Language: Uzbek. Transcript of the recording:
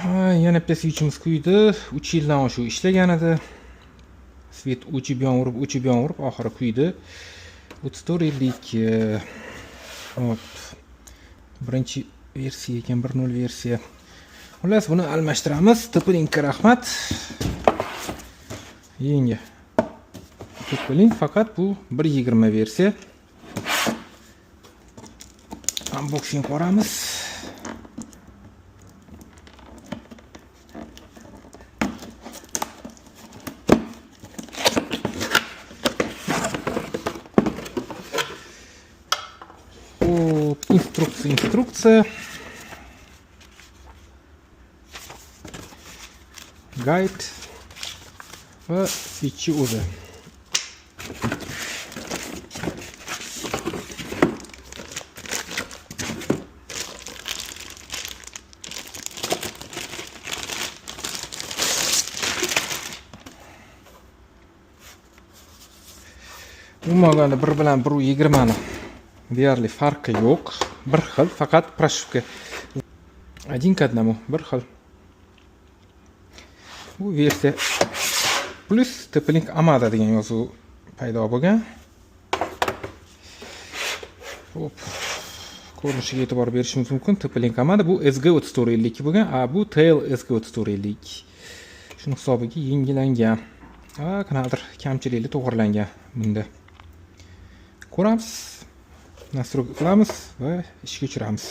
Yana bitta switchimiz kuydi. 3 yildan shu ishlagan edi. Svet o'chib yonib, oxiri kuydi. 3452. Hop. Birinchi versiya ekan, 1.0 versiya. Xullas, buni almashtiramiz. To'plinga rahmat. Yangi to'pling, faqat bu 1.20 versiya. Unboxing ko'ramiz. Instruksiya. Guide va switchi o'zi. Umuman bir bilan 1.20 ni deyarli farqi yo'q. Bir xil, faqat pрошивка. Один к одному, bir xil. Bu versiya plus Toplink Amada degan yozuv paydo bo'lgan. Hop. Ko'rinishiga e'tibor berishimiz mumkin. Toplink Amada bu SG3450 bo'lgan, bu Tail SG3450. Shuning hisobiga yangilangan. Qanaqadir kamchiliklar to'g'rilangan bunda. Ko'ramiz, nastroy qilamiz va ishga tushiramiz.